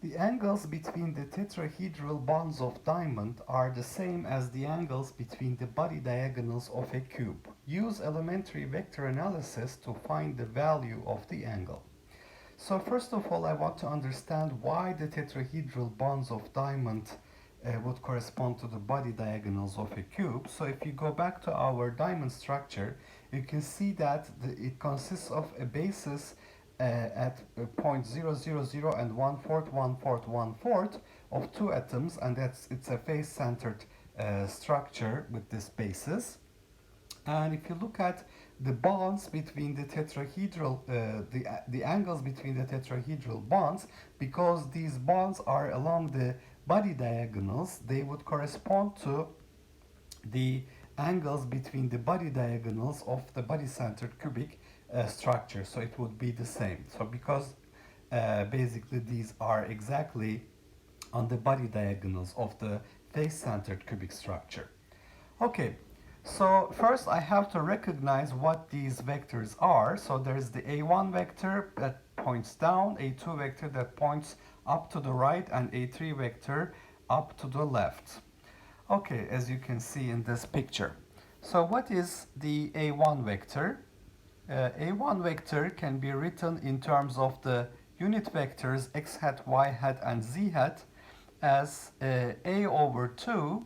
The angles between the tetrahedral bonds of diamond are the same as the angles between the body diagonals of a cube. Use elementary vector analysis to find the value of the angle. So first of all, I want to understand why the tetrahedral bonds of diamond would correspond to the body diagonals of a cube. So if you go back to our diamond structure, you can see that it consists of a basis at point 0, and 1/4 of two atoms, and it's a face-centered structure with this basis. And if you look at the bonds between the tetrahedral, the angles between the tetrahedral bonds, because these bonds are along the body diagonals, they would correspond to the angles between the body diagonals of the body-centered cubic structure. So it would be the same. So because basically these are exactly on the body diagonals of the face-centered cubic structure. Okay, so first I have to recognize what these vectors are. So there's the A1 vector that points down, A2 vector that points up to the right, and A3 vector up to the left. Okay, as you can see in this picture. So what is the A1 vector? A1 vector can be written in terms of the unit vectors x hat, y hat, and z hat as A over 2,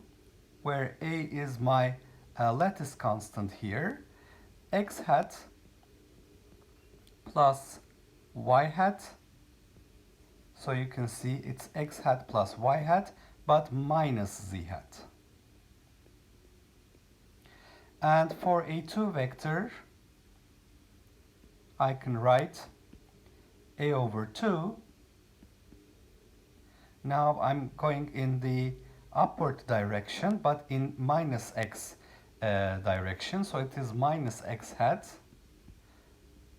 where A is my lattice constant here, x hat plus y hat. So you can see it's x hat plus y hat, but minus z hat. And for A2 vector, I can write A over 2. Now I'm going in the upward direction, but in minus x direction. So it is minus x hat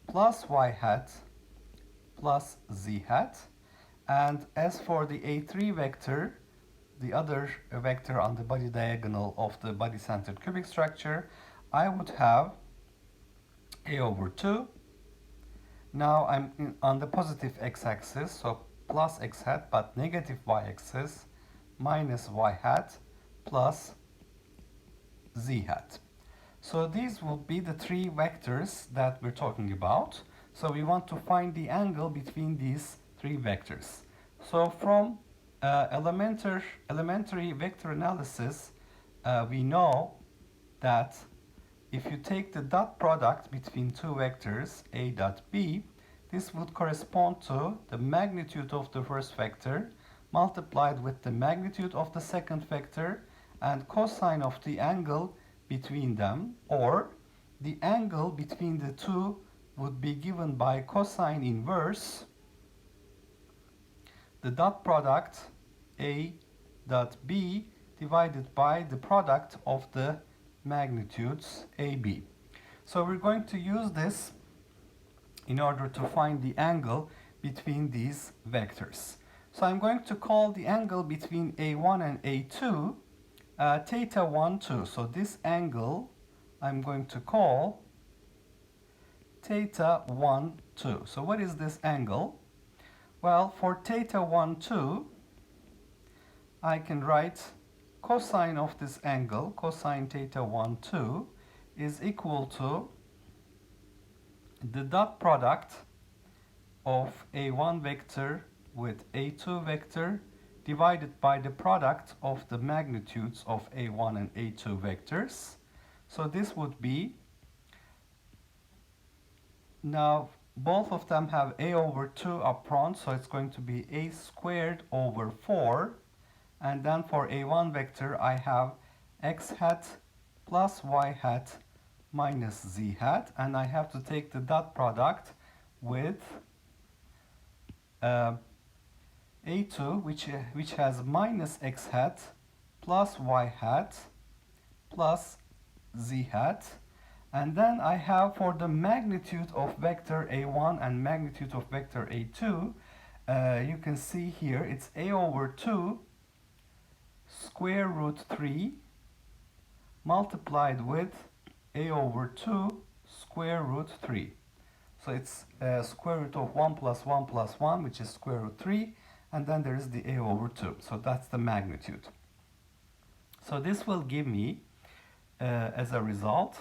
plus y hat plus z hat. And as for the A3 vector, the other vector on the body diagonal of the body-centered cubic structure, I would have A over 2. Now I'm on the positive x-axis, so plus x hat, but negative y-axis, minus y hat plus z hat. So these will be the three vectors that we're talking about. So we want to find the angle between these three vectors. So from elementary vector analysis, we know that if you take the dot product between two vectors, a dot b, this would correspond to the magnitude of the first vector multiplied with the magnitude of the second vector and cosine of the angle between them, or the angle between the two would be given by cosine inverse the dot product a dot b divided by the product of the magnitudes AB. So we're going to use this in order to find the angle between these vectors. So I'm going to call the angle between A1 and A2 theta 1, 2. So this angle I'm going to call theta 1, 2. So what is this angle? Well, for theta 1, 2, I can write cosine of this angle, cosine theta 1, 2, is equal to the dot product of A1 vector with A2 vector divided by the product of the magnitudes of A1 and A2 vectors. So this would be, now both of them have A over 2 up front, so it's going to be A squared over 4. And then for A1 vector, I have x hat plus y hat minus z hat. And I have to take the dot product with A2, which has minus x hat plus y hat plus z hat. And then I have for the magnitude of vector A1 and magnitude of vector A2, you can see here it's A over 2 square root 3 multiplied with A over 2 square root 3. So it's square root of 1 plus 1 plus 1, which is square root 3. and then there is the A over 2. So that's the magnitude. So this will give me, as a result,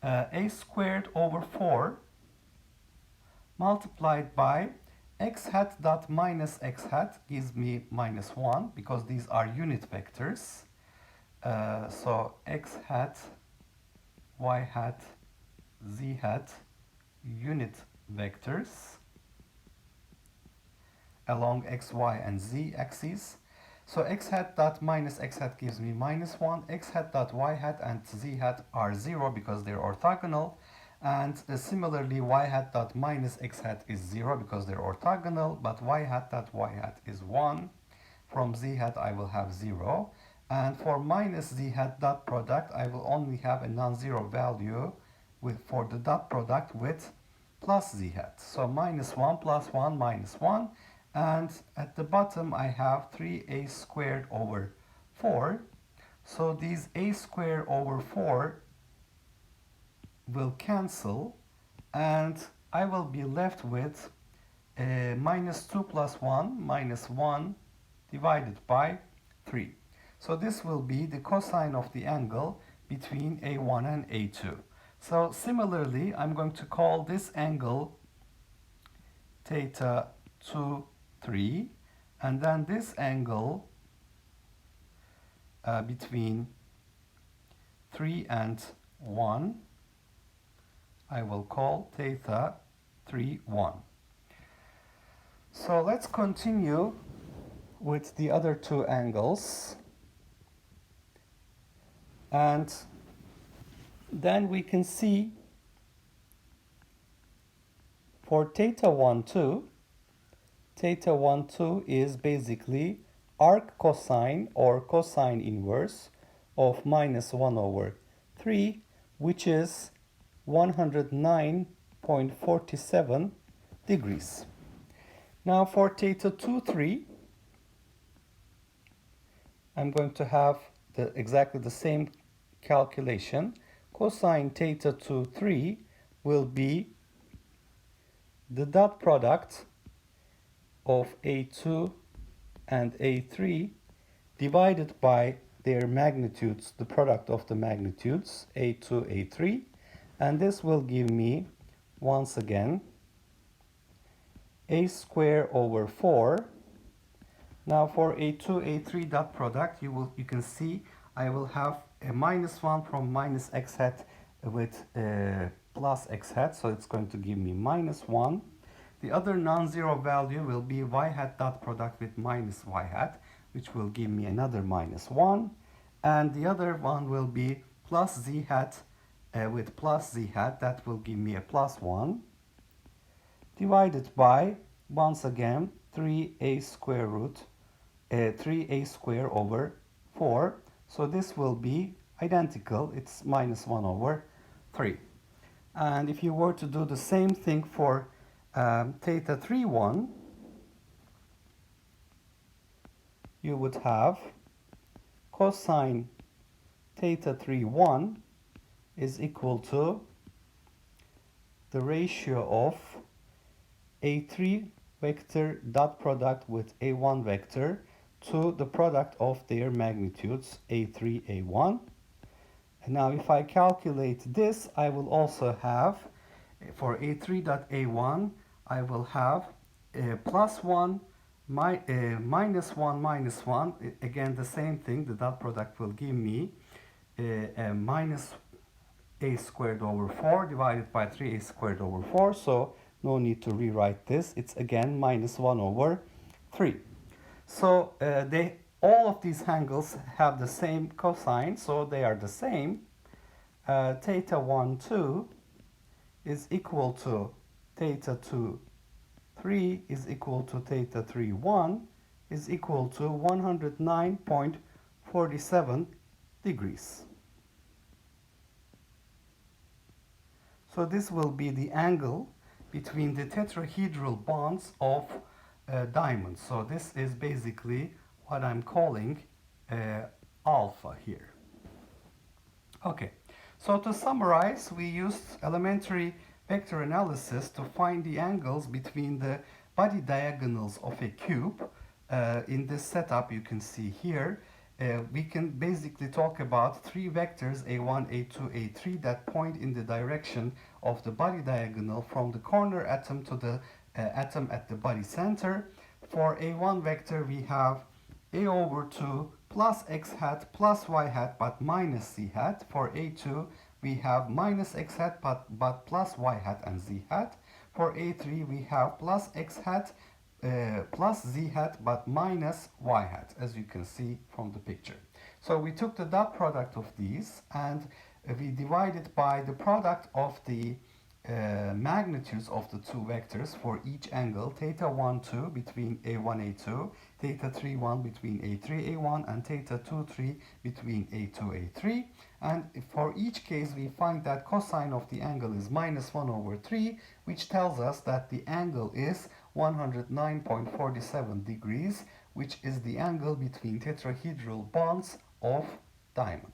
A squared over 4 multiplied by x hat dot minus x hat gives me minus 1 because these are unit vectors. So x hat, y hat, z hat, unit vectors along x, y, and z axes. So x hat dot minus x hat gives me minus 1, x hat dot y hat and z hat are 0 because they're orthogonal, and similarly y hat dot minus x hat is 0 because they're orthogonal, but y hat dot y hat is 1. From z hat I will have 0, and for minus z hat dot product I will only have a non-zero value for the dot product with plus z hat. So minus 1 plus 1 minus 1, and at the bottom I have 3a squared over 4. So these a squared over 4 will cancel, and I will be left with minus 2 plus 1 minus 1 divided by 3. So this will be the cosine of the angle between A1 and A2. So similarly, I'm going to call this angle theta 2, 3, and then this angle between 3 and 1, I will call theta 3, 1. So let's continue with the other two angles, and then we can see for theta 1, 2, theta 1, 2 is basically arc cosine or cosine inverse of minus 1 over 3, which is 109.47 degrees. Now for theta 2, 3, I'm going to have exactly the same calculation. Cosine theta 2, 3 will be the dot product of A2 and A3 divided by their magnitudes, the product of the magnitudes, A2, A3, and this will give me, once again, A squared over 4. Now for A2, A3 dot product, you can see I will have a minus 1 from minus x hat with plus x hat, so it's going to give me minus 1. The other non-zero value will be y hat dot product with minus y hat, which will give me another minus 1. And the other one will be plus z hat with plus z hat, that will give me a plus 1. Divided by, once again, 3a square root, 3a square over 4. So this will be identical, it's minus 1 over 3. And if you were to do the same thing for theta 3, 1, you would have cosine theta 3, 1 is equal to the ratio of A3 vector dot product with A1 vector to the product of their magnitudes A3, A1. And now if I calculate this, I will also have, for A3 dot A1, I will have plus 1, minus 1, minus 1. Again, the same thing, the dot product will give me a minus a squared over 4 divided by 3a squared over 4. So no need to rewrite this. It's again minus 1 over 3. So all of these angles have the same cosine, so they are the same. Theta 1, 2 is equal to theta 2, 3 is equal to theta 3, 1 is equal to 109.47 degrees. So this will be the angle between the tetrahedral bonds of diamonds. So this is basically what I'm calling alpha here. Okay, so to summarize, we used elementary vector analysis to find the angles between the body diagonals of a cube. In this setup you can see here, we can basically talk about three vectors a1, a2, a3 that point in the direction of the body diagonal from the corner atom to the atom at the body center. For a1 vector we have a over 2 plus x hat plus y hat but minus z hat. For a2 we have minus x hat but plus y hat and z hat. For a3 we have plus x hat plus z hat but minus y hat, as you can see from the picture. So we took the dot product of these and we divided by the product of the magnitudes of the two vectors for each angle, theta 1 2 between a1 a2, theta 3 1 between a3 a1, and theta 2 3 between a2 a3. And for each case we find that cosine of the angle is minus 1 over 3, which tells us that the angle is 109.47 degrees, which is the angle between tetrahedral bonds of diamond.